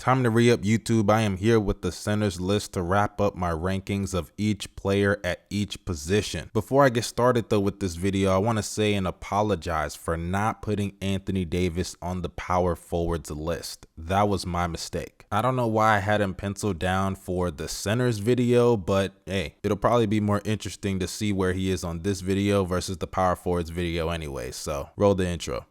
Time to re-up YouTube. I am here with the centers list to wrap up my rankings of each player at each position. Before I get started though with this video, I want to say and apologize for not putting Anthony Davis on the power forwards list. That was my mistake. I don't know why I had him penciled down for the centers video, but hey, it'll probably be more interesting to see where he is on this video versus the power forwards video anyway. So roll the intro.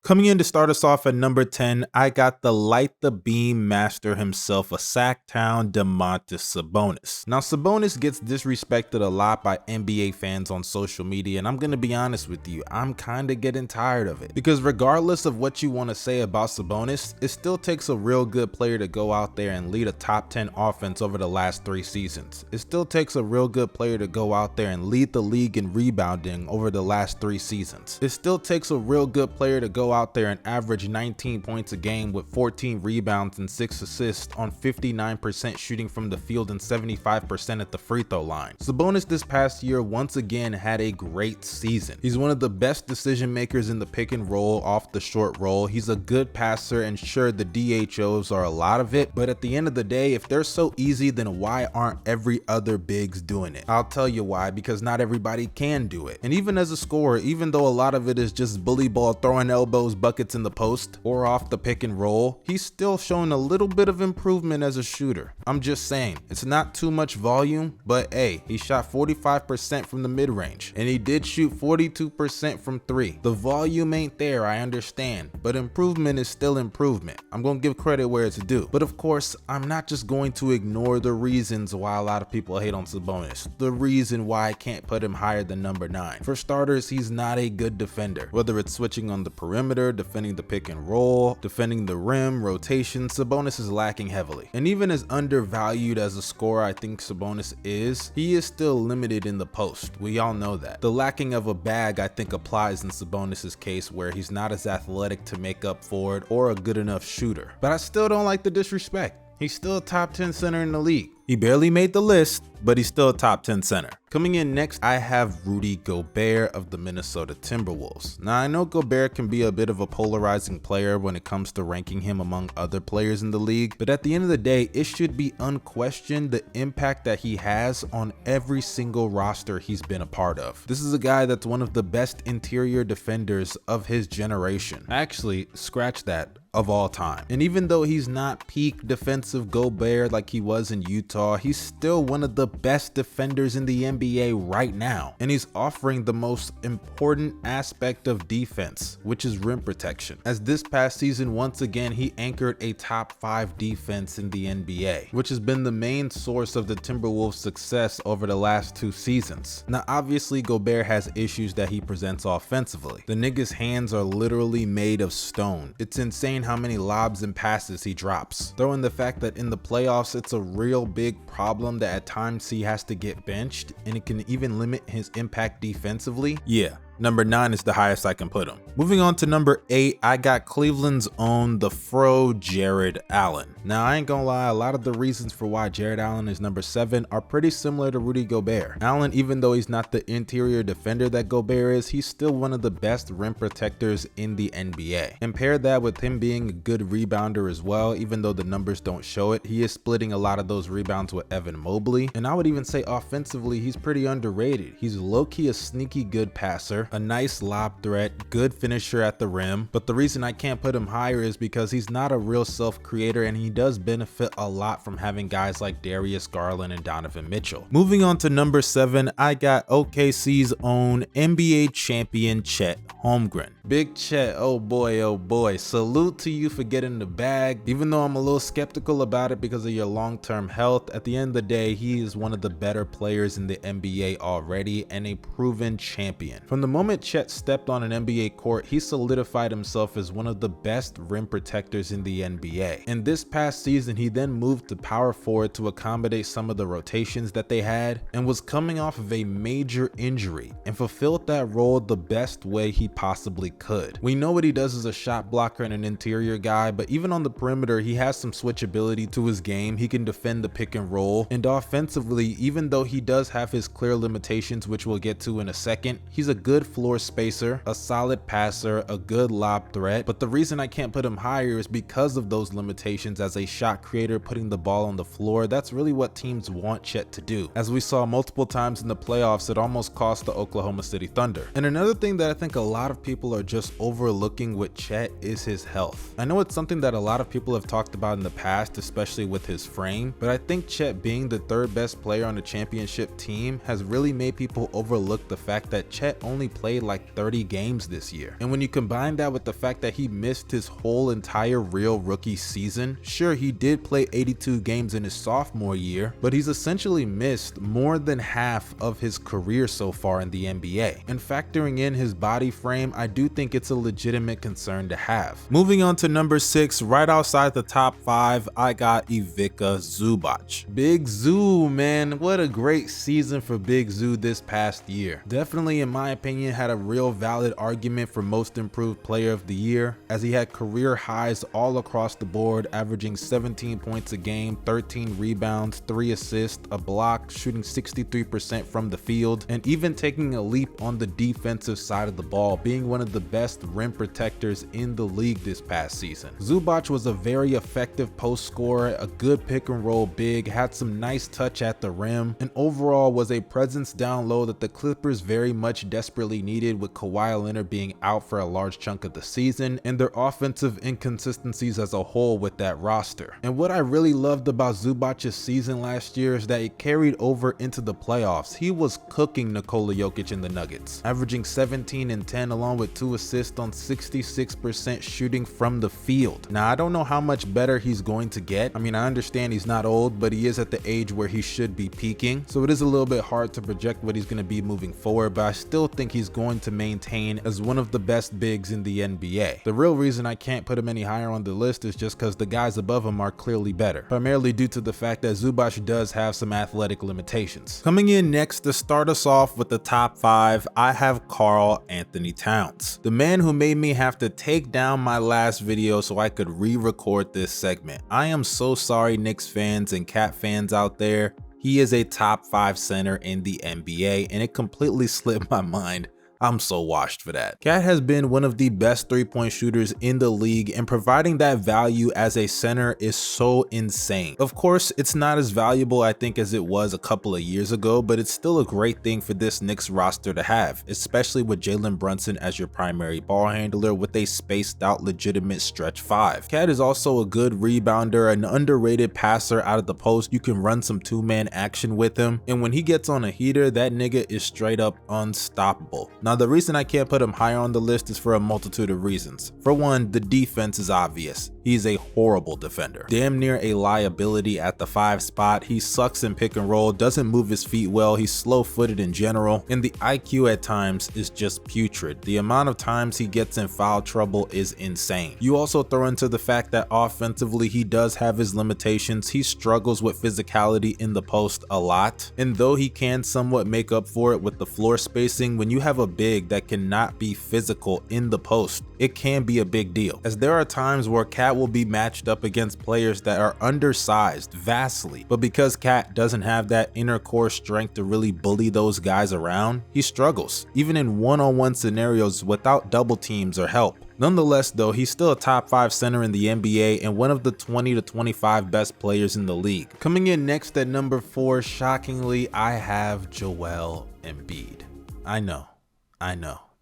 Coming in to start us off at number 10, I got the light the beam master himself, a Sacktown Domantas Sabonis. Now, Sabonis gets disrespected a lot by NBA fans on social media, and I'm going to be honest with you, I'm kind of getting tired of it. Because regardless of what you want to say about Sabonis, it still takes a real good player to go out there and lead a top 10 offense over the last 3 seasons. It still takes a real good player to go out there and lead the league in rebounding over the last 3 seasons. It still takes a real good player to go out there and average 19 points a game with 14 rebounds and 6 assists on 59% shooting from the field and 75% at the free throw line. Sabonis this past year once again had a great season. He's one of the best decision makers in the pick and roll off the short roll. He's a good passer, and sure, the DHOs are a lot of it, but at the end of the day, if they're so easy, then why aren't every other bigs doing it? I'll tell you why, because not everybody can do it. And even as a scorer, even though a lot of it is just bully ball, throwing elbows, buckets in the post or off the pick and roll, he's still showing a little bit of improvement as a shooter. I'm just saying, it's not too much volume, but hey, he shot 45% from the mid-range and he did shoot 42% from 3. The volume ain't there, I understand, but improvement is still improvement. I'm gonna give credit where it's due. But of course, I'm not just going to ignore the reasons why a lot of people hate on Sabonis. The reason why I can't put him higher than number 9. For starters, he's not a good defender. Whether it's switching on the perimeter, defending the pick and roll, defending the rim, rotation, Sabonis is lacking heavily. And even as undervalued as a scorer I think Sabonis is, he is still limited in the post. We all know that. The lacking of a bag I think applies in Sabonis's case, where he's not as athletic to make up for it or a good enough shooter. But I still don't like the disrespect. He's still a top 10 center in the league. He barely made the list, but he's still a top 10 center. Coming in next, I have Rudy Gobert of the Minnesota Timberwolves. Now, I know Gobert can be a bit of a polarizing player when it comes to ranking him among other players in the league, but at the end of the day, it should be unquestioned the impact that he has on every single roster he's been a part of. This is a guy that's one of the best interior defenders of his generation. Actually, scratch that, of all time. And even though he's not peak defensive Gobert like he was in Utah, he's still one of the best defenders in the NBA right now. And he's offering the most important aspect of defense, which is rim protection. As this past season, once again, he anchored a top 5 defense in the NBA, which has been the main source of the Timberwolves' success over the last 2 seasons. Now, obviously, Gobert has issues that he presents offensively. The nigga's hands are literally made of stone. It's insane how many lobs and passes he drops. Throw in the fact that in the playoffs, it's a real big problem that at times he has to get benched, and it can even limit his impact defensively. Yeah. Number 9 is the highest I can put him. Moving on to number 8, I got Cleveland's own the Fro Jared Allen. Now, I ain't gonna lie, a lot of the reasons for why Jared Allen is number 7 are pretty similar to Rudy Gobert. Allen, even though he's not the interior defender that Gobert is, he's still one of the best rim protectors in the NBA. And pair that with him being a good rebounder as well, even though the numbers don't show it, he is splitting a lot of those rebounds with Evan Mobley. And I would even say offensively, he's pretty underrated. He's low-key a sneaky good passer, a nice lob threat, good finisher at the rim, but the reason I can't put him higher is because he's not a real self-creator, and he does benefit a lot from having guys like Darius Garland and Donovan Mitchell. Moving on to number 7, I got OKC's own NBA champion Chet Holmgren. Big Chet, oh boy, salute to you for getting the bag. Even though I'm a little skeptical about it because of your long-term health, at the end of the day, he is one of the better players in the NBA already and a proven champion. From the moment Chet stepped on an NBA court, he solidified himself as one of the best rim protectors in the NBA. And this past season, he then moved to power forward to accommodate some of the rotations that they had, and was coming off of a major injury and fulfilled that role the best way he possibly could. We know what he does as a shot blocker and an interior guy, but even on the perimeter, he has some switchability to his game. He can defend the pick and roll, and offensively, even though he does have his clear limitations, which we'll get to in a second, he's a good floor spacer, a solid passer, a good lob threat. But the reason I can't put him higher is because of those limitations as a shot creator, putting the ball on the floor. That's really what teams want Chet to do. As we saw multiple times in the playoffs, it almost cost the Oklahoma City Thunder. And another thing that I think a lot of people are just overlooking with Chet is his health. I know it's something that a lot of people have talked about in the past, especially with his frame, but I think Chet being the third best player on the championship team has really made people overlook the fact that Chet only played like 30 games this year. And when you combine that with the fact that he missed his whole entire real rookie season, sure, he did play 82 games in his sophomore year, but he's essentially missed more than half of his career so far in the NBA. And factoring in his body frame, I do think it's a legitimate concern to have. Moving on to number 6, right outside the top 5, I got Ivica Zubach. Big Zoo, man, what a great season for Big Zoo this past year. Definitely, in my opinion, had a real valid argument for most improved player of the year, as he had career highs all across the board, averaging 17 points a game, 13 rebounds, 3 assists, a block, shooting 63% from the field, and even taking a leap on the defensive side of the ball, being one of the best rim protectors in the league this past season. Zubach was a very effective post scorer, a good pick and roll big, had some nice touch at the rim, and overall was a presence down low that the Clippers very much desperately needed, with Kawhi Leonard being out for a large chunk of the season and their offensive inconsistencies as a whole with that roster. And what I really loved about Zubach's season last year is that it carried over into the playoffs. He was cooking Nikola Jokic in the Nuggets, averaging 17 and 10 along with 2 assists on 66% shooting from the field. Now, I don't know how much better he's going to get. I mean, I understand he's not old, but he is at the age where he should be peaking, so it is a little bit hard to project what he's going to be moving forward, but I still think he's going to maintain as one of the best bigs in the NBA. The real reason I can't put him any higher on the list is just because the guys above him are clearly better, primarily due to the fact that Zubach does have some athletic limitations. Coming in next to start us off with the top 5, I have Karl Anthony Towns, the man who made me have to take down my last video so I could re-record this segment. I am so sorry, Knicks fans and Cat fans out there. He is a top 5 center in the NBA, and it completely slipped my mind. I'm so washed for that. Cat has been one of the best three-point shooters in the league, and providing that value as a center is so insane. Of course, it's not as valuable, I think, as it was a couple of years ago, but it's still a great thing for this Knicks roster to have, especially with Jalen Brunson as your primary ball handler with a spaced out legitimate stretch 5. Cat is also a good rebounder, an underrated passer out of the post. You can run some two-man action with him, and when he gets on a heater, that nigga is straight up unstoppable. Now, the reason I can't put him higher on the list is for a multitude of reasons. For one, the defense is obvious. He's a horrible defender. Damn near a liability at the 5 spot. He sucks in pick and roll, doesn't move his feet well, he's slow-footed in general, and the IQ at times is just putrid. The amount of times he gets in foul trouble is insane. You also throw into the fact that offensively he does have his limitations. He struggles with physicality in the post a lot, and though he can somewhat make up for it with the floor spacing, when you have a big that cannot be physical in the post, it can be a big deal, as there are times where Cat will be matched up against players that are undersized vastly, but because Cat doesn't have that inner core strength to really bully those guys around, he struggles, even in one-on-one scenarios without double teams or help. Nonetheless though, he's still a top 5 center in the NBA and one of the 20 to 25 best players in the league. Coming in next at number 4, shockingly, I have Joel Embiid. I know.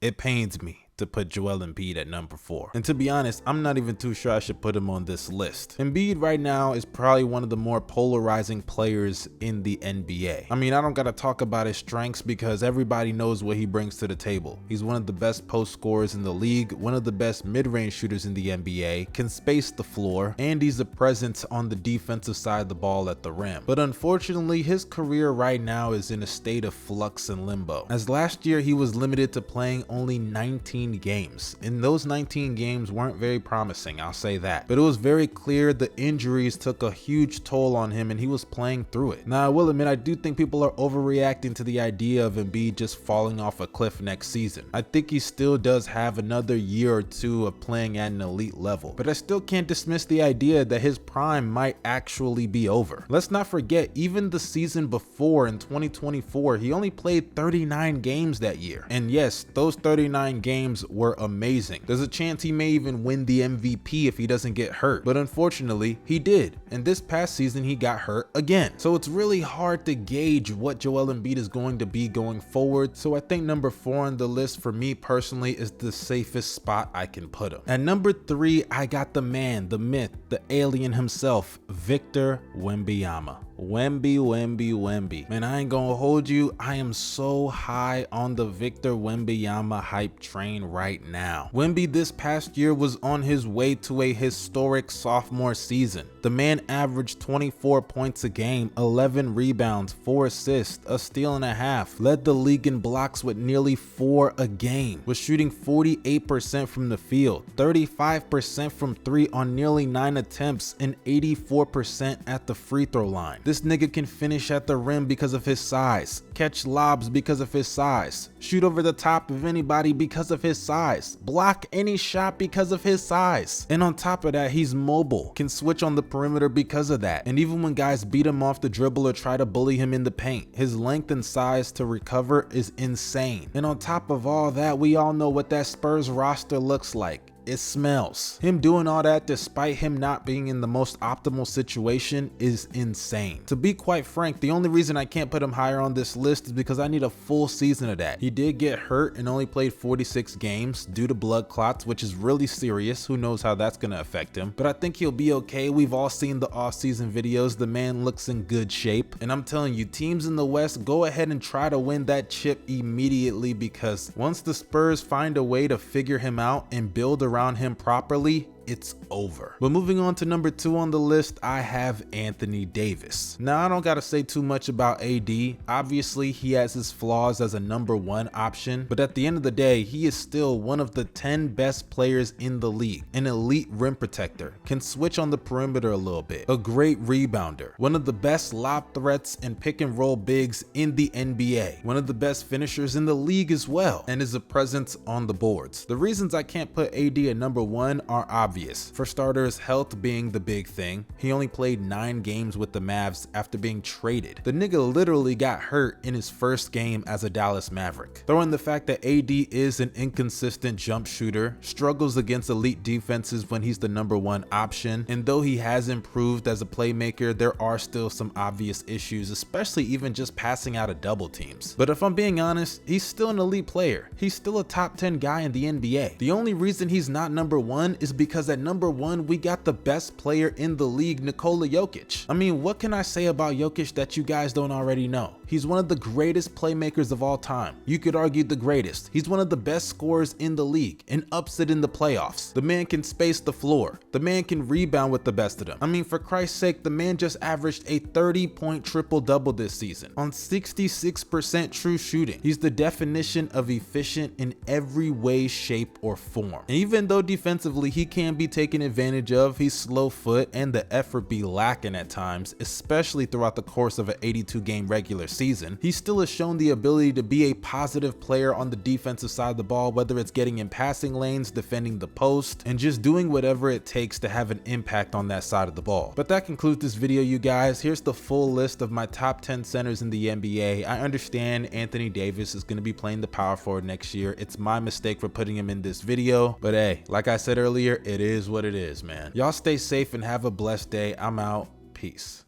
It pains me to put Joel Embiid at number 4. And to be honest, I'm not even too sure I should put him on this list. Embiid right now is probably one of the more polarizing players in the NBA. I mean, I don't gotta talk about his strengths because everybody knows what he brings to the table. He's one of the best post scorers in the league, one of the best mid-range shooters in the NBA, can space the floor, and he's a presence on the defensive side of the ball at the rim. But unfortunately, his career right now is in a state of flux and limbo, as last year he was limited to playing only 19 19 games, and those 19 games weren't very promising, I'll say that. But it was very clear the injuries took a huge toll on him and he was playing through it. Now, I will admit, I do think people are overreacting to the idea of Embiid just falling off a cliff next season. I think he still does have another year or two of playing at an elite level, but I still can't dismiss the idea that his prime might actually be over. Let's not forget, even the season before in 2024, he only played 39 games that year. And yes, those 39 games were amazing. There's a chance he may even win the MVP if he doesn't get hurt, but unfortunately he did. And this past season he got hurt again. So it's really hard to gauge what Joel Embiid is going to be going forward. So I think number 4 on the list for me personally is the safest spot I can put him. At number 3, I got the man, the myth, the alien himself, Victor Wembanyama. Wemby. Man, I ain't gonna hold you. I am so high on the Victor Wembanyama hype train right now. Wemby this past year was on his way to a historic sophomore season. The man averaged 24 points a game, 11 rebounds, 4 assists, a steal and a half, led the league in blocks with nearly 4 a game, was shooting 48% from the field, 35% from 3 on nearly 9 attempts, and 84% at the free throw line. This nigga can finish at the rim because of his size, catch lobs because of his size, shoot over the top of anybody because of his size, block any shot because of his size. And on top of that, he's mobile, can switch on the perimeter because of that. And even when guys beat him off the dribble or try to bully him in the paint, his length and size to recover is insane. And on top of all that, we all know what that Spurs roster looks like. It smells. Him doing all that despite him not being in the most optimal situation is insane. To be quite frank, the only reason I can't put him higher on this list is because I need a full season of that. He did get hurt and only played 46 games due to blood clots, which is really serious. Who knows how that's gonna affect him, but I think he'll be okay. We've all seen the off-season videos. The man looks in good shape, and I'm telling you, teams in the West, go ahead and try to win that chip immediately, because once the Spurs find a way to figure him out and build around him properly, it's over. But moving on to number 2 on the list, I have Anthony Davis. Now, I don't gotta say too much about AD. Obviously, he has his flaws as a number 1 option, but at the end of the day, he is still one of the 10 best players in the league. An elite rim protector, can switch on the perimeter a little bit, a great rebounder, one of the best lob threats and pick and roll bigs in the NBA, one of the best finishers in the league as well, and is a presence on the boards. The reasons I can't put AD at number 1 are obvious. For starters, health being the big thing. He only played 9 games with the Mavs after being traded. The nigga literally got hurt in his first game as a Dallas Maverick. Throw in the fact that AD is an inconsistent jump shooter, struggles against elite defenses when he's the number 1 option, and though he has improved as a playmaker, there are still some obvious issues, especially even just passing out of double teams. But if I'm being honest, he's still an elite player. He's still a top 10 guy in the NBA. The only reason he's not number 1 is because at number 1, we got the best player in the league, Nikola Jokic. I mean, what can I say about Jokic that you guys don't already know? He's one of the greatest playmakers of all time. You could argue the greatest. He's one of the best scorers in the league, an upset in the playoffs. The man can space the floor. The man can rebound with the best of them. I mean, for Christ's sake, the man just averaged a 30-point triple-double this season on 66% true shooting. He's the definition of efficient in every way, shape, or form. And even though defensively he can be taken advantage of, he's slow foot and the effort be lacking at times, especially throughout the course of an 82-game regular season, he still has shown the ability to be a positive player on the defensive side of the ball, whether it's getting in passing lanes, defending the post, and just doing whatever it takes to have an impact on that side of the ball. But that concludes this video, you guys. Here's the full list of my top 10 centers in the NBA. I understand Anthony Davis is going to be playing the power forward next year. It's my mistake for putting him in this video, but hey, like I said earlier, it is what it is, man. Y'all stay safe and have a blessed day. I'm out. Peace.